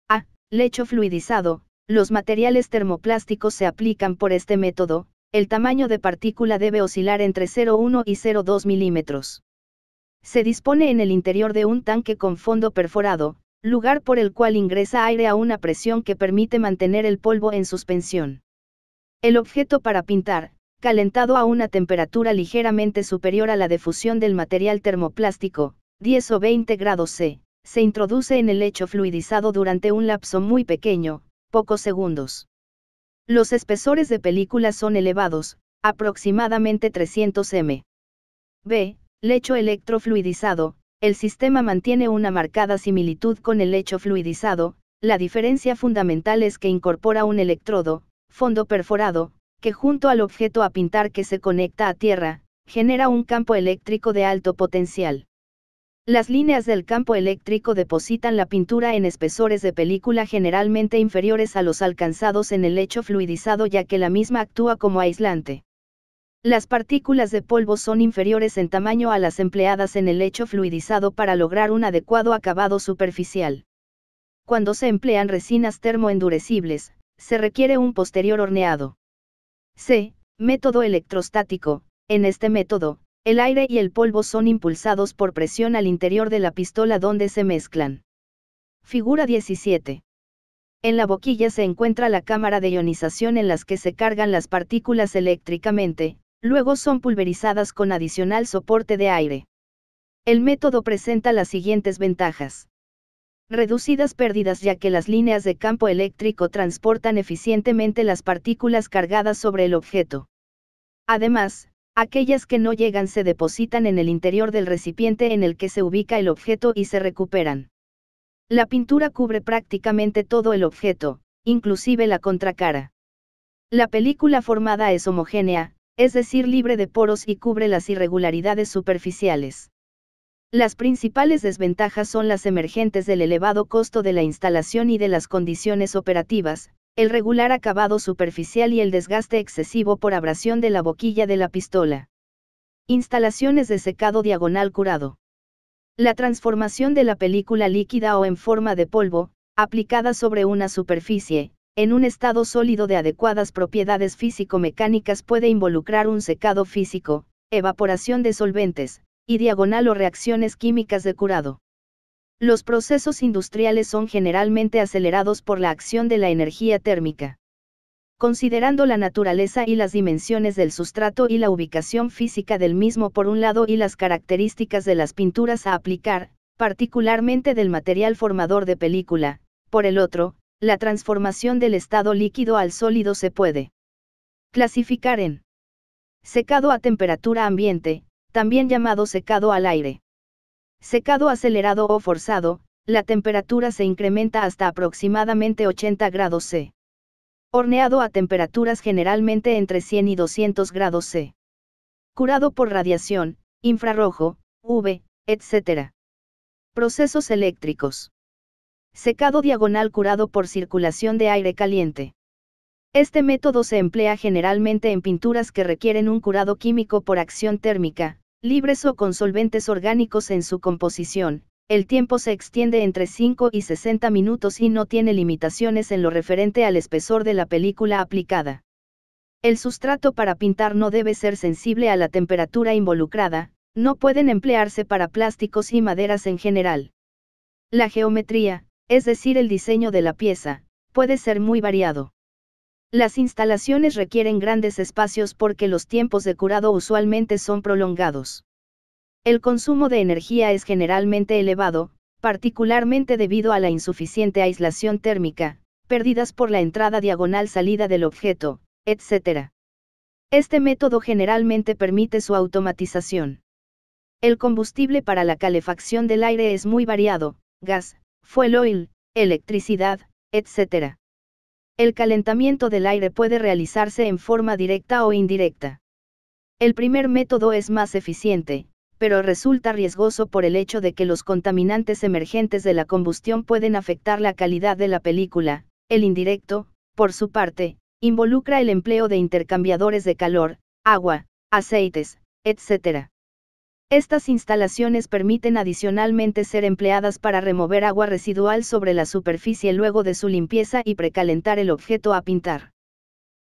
A. Lecho fluidizado. Los materiales termoplásticos se aplican por este método. El tamaño de partícula debe oscilar entre 0,1 y 0,2 milímetros. Se dispone en el interior de un tanque con fondo perforado, lugar por el cual ingresa aire a una presión que permite mantener el polvo en suspensión. El objeto para pintar, calentado a una temperatura ligeramente superior a la de fusión del material termoplástico, 10 o 20 grados C, se introduce en el lecho fluidizado durante un lapso muy pequeño, pocos segundos. Los espesores de película son elevados, aproximadamente 300 m. B. Lecho electrofluidizado. El sistema mantiene una marcada similitud con el lecho fluidizado. La diferencia fundamental es que incorpora un electrodo, fondo perforado, que junto al objeto a pintar que se conecta a tierra, genera un campo eléctrico de alto potencial. Las líneas del campo eléctrico depositan la pintura en espesores de película generalmente inferiores a los alcanzados en el lecho fluidizado, ya que la misma actúa como aislante. Las partículas de polvo son inferiores en tamaño a las empleadas en el lecho fluidizado para lograr un adecuado acabado superficial. Cuando se emplean resinas termoendurecibles, se requiere un posterior horneado. C. Método electrostático. En este método, el aire y el polvo son impulsados por presión al interior de la pistola donde se mezclan. Figura 17. En la boquilla se encuentra la cámara de ionización en las que se cargan las partículas eléctricamente, luego son pulverizadas con adicional soporte de aire. El método presenta las siguientes ventajas. Reducidas pérdidas ya que las líneas de campo eléctrico transportan eficientemente las partículas cargadas sobre el objeto. Además, aquellas que no llegan se depositan en el interior del recipiente en el que se ubica el objeto y se recuperan. La pintura cubre prácticamente todo el objeto, inclusive la contracara. La película formada es homogénea, es decir, libre de poros y cubre las irregularidades superficiales. Las principales desventajas son las emergentes del elevado costo de la instalación y de las condiciones operativas, el regular acabado superficial y el desgaste excesivo por abrasión de la boquilla de la pistola. Instalaciones de secado diagonal curado. La transformación de la película líquida o en forma de polvo, aplicada sobre una superficie, en un estado sólido de adecuadas propiedades físico-mecánicas puede involucrar un secado físico, evaporación de solventes, y diagonal o reacciones químicas de curado. Los procesos industriales son generalmente acelerados por la acción de la energía térmica. Considerando la naturaleza y las dimensiones del sustrato y la ubicación física del mismo por un lado y las características de las pinturas a aplicar, particularmente del material formador de película, por el otro, la transformación del estado líquido al sólido se puede clasificar en secado a temperatura ambiente, también llamado secado al aire. Secado acelerado o forzado, la temperatura se incrementa hasta aproximadamente 80 grados C. Horneado a temperaturas generalmente entre 100 y 200 grados C. Curado por radiación, infrarrojo, UV, etc. Procesos eléctricos. Secado diagonal curado por circulación de aire caliente. Este método se emplea generalmente en pinturas que requieren un curado químico por acción térmica, libres o con solventes orgánicos en su composición. El tiempo se extiende entre 5 y 60 minutos y no tiene limitaciones en lo referente al espesor de la película aplicada. El sustrato para pintar no debe ser sensible a la temperatura involucrada, no pueden emplearse para plásticos y maderas en general. La geometría, es decir, el diseño de la pieza, puede ser muy variado. Las instalaciones requieren grandes espacios porque los tiempos de curado usualmente son prolongados. El consumo de energía es generalmente elevado, particularmente debido a la insuficiente aislación térmica, pérdidas por la entrada diagonal-salida del objeto, etc. Este método generalmente permite su automatización. El combustible para la calefacción del aire es muy variado, gas, fuel oil, electricidad, etc. El calentamiento del aire puede realizarse en forma directa o indirecta. El primer método es más eficiente, pero resulta riesgoso por el hecho de que los contaminantes emergentes de la combustión pueden afectar la calidad de la película. El indirecto, por su parte, involucra el empleo de intercambiadores de calor, agua, aceites, etc. Estas instalaciones permiten adicionalmente ser empleadas para remover agua residual sobre la superficie luego de su limpieza y precalentar el objeto a pintar.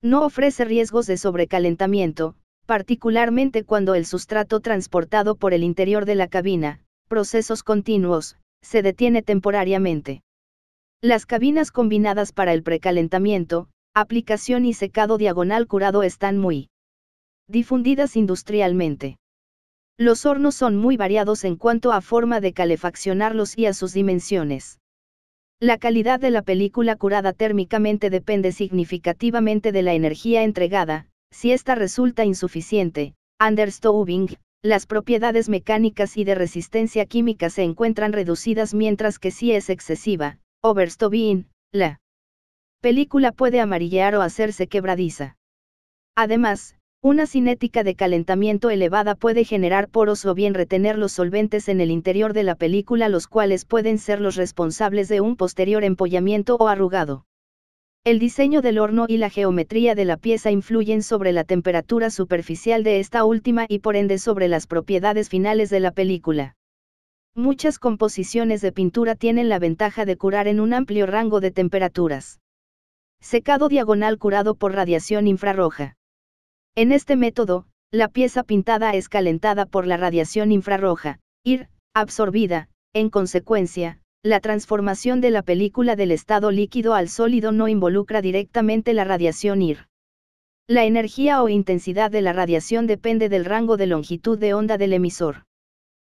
No ofrece riesgos de sobrecalentamiento, particularmente cuando el sustrato transportado por el interior de la cabina, procesos continuos, se detiene temporariamente. Las cabinas combinadas para el precalentamiento, aplicación y secado diagonal curado están muy difundidas industrialmente. Los hornos son muy variados en cuanto a forma de calefaccionarlos y a sus dimensiones. La calidad de la película curada térmicamente depende significativamente de la energía entregada. Si esta resulta insuficiente, understowing, las propiedades mecánicas y de resistencia química se encuentran reducidas, mientras que si es excesiva, overstowing, la película puede amarillear o hacerse quebradiza. Además, una cinética de calentamiento elevada puede generar poros o bien retener los solventes en el interior de la película, los cuales pueden ser los responsables de un posterior empollamiento o arrugado. El diseño del horno y la geometría de la pieza influyen sobre la temperatura superficial de esta última y por ende sobre las propiedades finales de la película. Muchas composiciones de pintura tienen la ventaja de curar en un amplio rango de temperaturas. Secado diagonal curado por radiación infrarroja. En este método, la pieza pintada es calentada por la radiación infrarroja, IR, absorbida. En consecuencia, la transformación de la película del estado líquido al sólido no involucra directamente la radiación IR. La energía o intensidad de la radiación depende del rango de longitud de onda del emisor.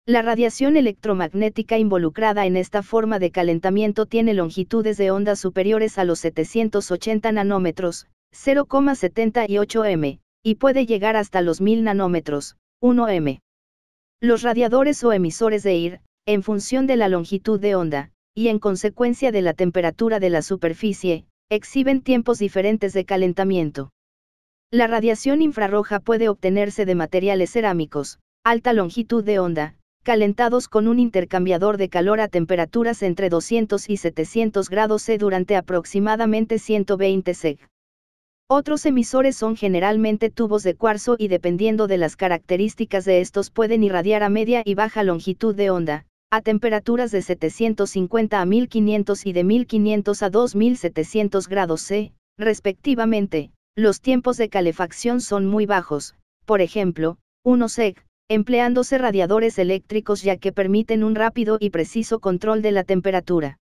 La radiación electromagnética involucrada en esta forma de calentamiento tiene longitudes de onda superiores a los 780 nanómetros, 0,78 m, y puede llegar hasta los 1000 nanómetros, 1 m. Los radiadores o emisores de IR, en función de la longitud de onda, y en consecuencia de la temperatura de la superficie, exhiben tiempos diferentes de calentamiento. La radiación infrarroja puede obtenerse de materiales cerámicos, alta longitud de onda, calentados con un intercambiador de calor a temperaturas entre 200 y 700 grados C durante aproximadamente 120 sec. Otros emisores son generalmente tubos de cuarzo y dependiendo de las características de estos pueden irradiar a media y baja longitud de onda, a temperaturas de 750 a 1500 y de 1500 a 2700 grados C, respectivamente. Los tiempos de calefacción son muy bajos, por ejemplo, 1 sec, empleándose radiadores eléctricos ya que permiten un rápido y preciso control de la temperatura.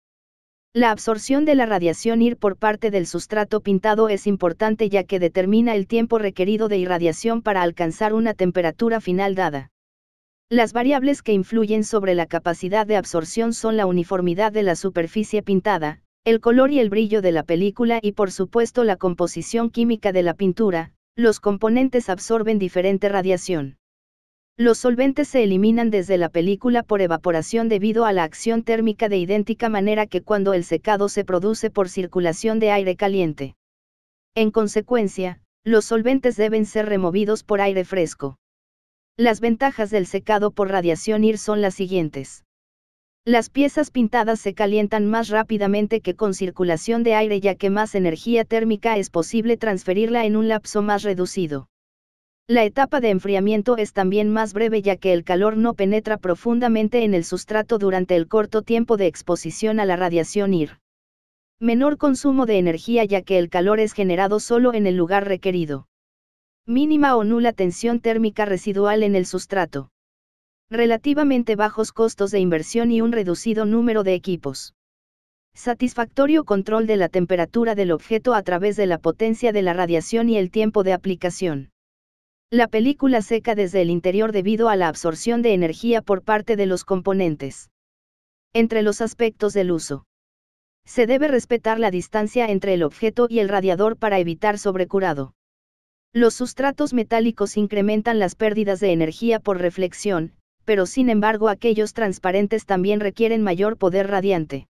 La absorción de la radiación IR por parte del sustrato pintado es importante ya que determina el tiempo requerido de irradiación para alcanzar una temperatura final dada. Las variables que influyen sobre la capacidad de absorción son la uniformidad de la superficie pintada, el color y el brillo de la película y por supuesto la composición química de la pintura. Los componentes absorben diferente radiación. Los solventes se eliminan desde la película por evaporación debido a la acción térmica de idéntica manera que cuando el secado se produce por circulación de aire caliente. En consecuencia, los solventes deben ser removidos por aire fresco. Las ventajas del secado por radiación IR son las siguientes. Las piezas pintadas se calientan más rápidamente que con circulación de aire ya que más energía térmica es posible transferirla en un lapso más reducido. La etapa de enfriamiento es también más breve ya que el calor no penetra profundamente en el sustrato durante el corto tiempo de exposición a la radiación IR. Menor consumo de energía ya que el calor es generado solo en el lugar requerido. Mínima o nula tensión térmica residual en el sustrato. Relativamente bajos costos de inversión y un reducido número de equipos. Satisfactorio control de la temperatura del objeto a través de la potencia de la radiación y el tiempo de aplicación. La película seca desde el interior debido a la absorción de energía por parte de los componentes. Entre los aspectos del uso. Se debe respetar la distancia entre el objeto y el radiador para evitar sobrecurado. Los sustratos metálicos incrementan las pérdidas de energía por reflexión, pero sin embargo aquellos transparentes también requieren mayor poder radiante.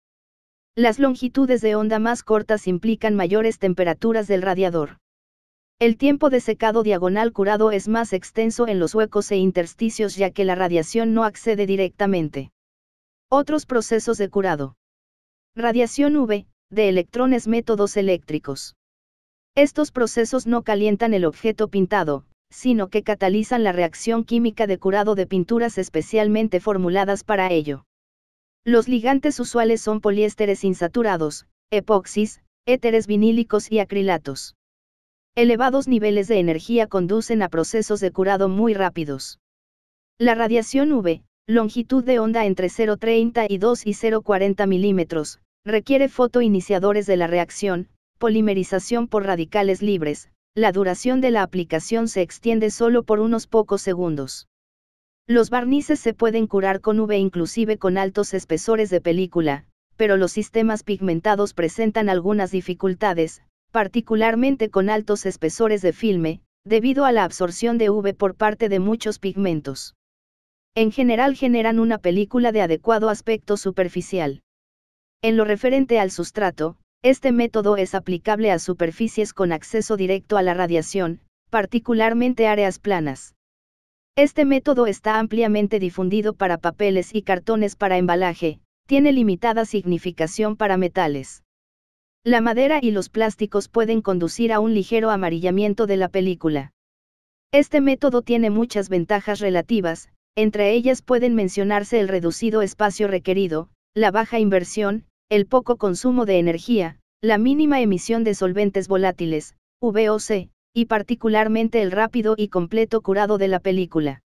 Las longitudes de onda más cortas implican mayores temperaturas del radiador. El tiempo de secado diagonal curado es más extenso en los huecos e intersticios ya que la radiación no accede directamente. Otros procesos de curado. Radiación UV, de electrones métodos eléctricos. Estos procesos no calientan el objeto pintado, sino que catalizan la reacción química de curado de pinturas especialmente formuladas para ello. Los ligantes usuales son poliésteres insaturados, epoxis, éteres vinílicos y acrilatos. Elevados niveles de energía conducen a procesos de curado muy rápidos. La radiación UV, longitud de onda entre 0,32 y 0,40 milímetros, requiere fotoiniciadores de la reacción, polimerización por radicales libres. La duración de la aplicación se extiende solo por unos pocos segundos. Los barnices se pueden curar con UV inclusive con altos espesores de película, pero los sistemas pigmentados presentan algunas dificultades, particularmente con altos espesores de filme, debido a la absorción de UV por parte de muchos pigmentos. En general generan una película de adecuado aspecto superficial. En lo referente al sustrato, este método es aplicable a superficies con acceso directo a la radiación, particularmente áreas planas. Este método está ampliamente difundido para papeles y cartones para embalaje, tiene limitada significación para metales. La madera y los plásticos pueden conducir a un ligero amarillamiento de la película. Este método tiene muchas ventajas relativas, entre ellas pueden mencionarse el reducido espacio requerido, la baja inversión, el poco consumo de energía, la mínima emisión de solventes volátiles, VOC, y particularmente el rápido y completo curado de la película.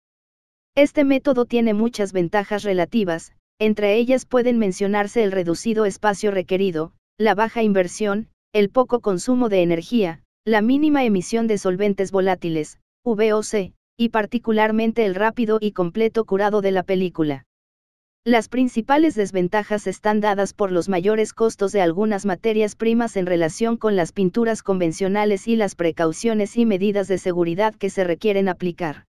Este método tiene muchas ventajas relativas, entre ellas pueden mencionarse el reducido espacio requerido, la baja inversión, el poco consumo de energía, la mínima emisión de solventes volátiles, VOC, y particularmente el rápido y completo curado de la película. Las principales desventajas están dadas por los mayores costos de algunas materias primas en relación con las pinturas convencionales y las precauciones y medidas de seguridad que se requieren aplicar.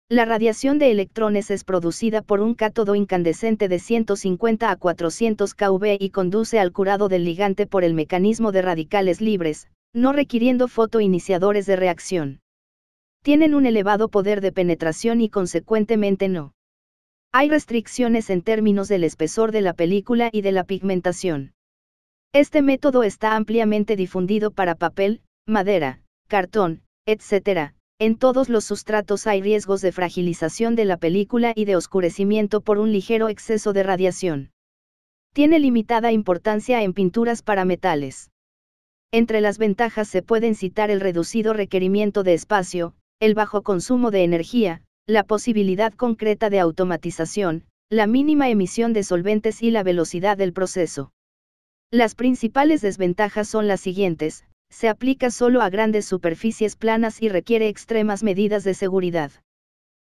La radiación de electrones es producida por un cátodo incandescente de 150 a 400 keV y conduce al curado del ligante por el mecanismo de radicales libres, no requiriendo fotoiniciadores de reacción. Tienen un elevado poder de penetración y consecuentemente no hay restricciones en términos del espesor de la película y de la pigmentación. Este método está ampliamente difundido para papel, madera, cartón, etc. En todos los sustratos hay riesgos de fragilización de la película y de oscurecimiento por un ligero exceso de radiación. Tiene limitada importancia en pinturas para metales. Entre las ventajas se pueden citar el reducido requerimiento de espacio, el bajo consumo de energía, la posibilidad concreta de automatización, la mínima emisión de solventes y la velocidad del proceso. Las principales desventajas son las siguientes: se aplica solo a grandes superficies planas y requiere extremas medidas de seguridad.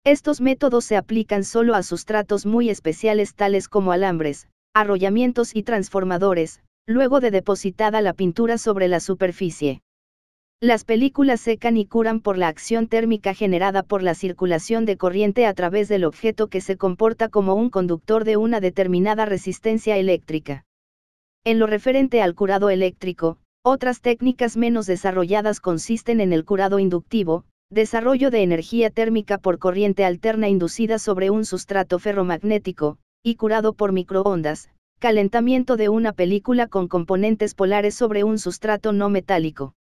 Estos métodos se aplican solo a sustratos muy especiales tales como alambres, arrollamientos y transformadores, luego de depositada la pintura sobre la superficie. Las películas secan y curan por la acción térmica generada por la circulación de corriente a través del objeto que se comporta como un conductor de una determinada resistencia eléctrica. En lo referente al curado eléctrico, otras técnicas menos desarrolladas consisten en el curado inductivo, desarrollo de energía térmica por corriente alterna inducida sobre un sustrato ferromagnético, y curado por microondas, calentamiento de una película con componentes polares sobre un sustrato no metálico.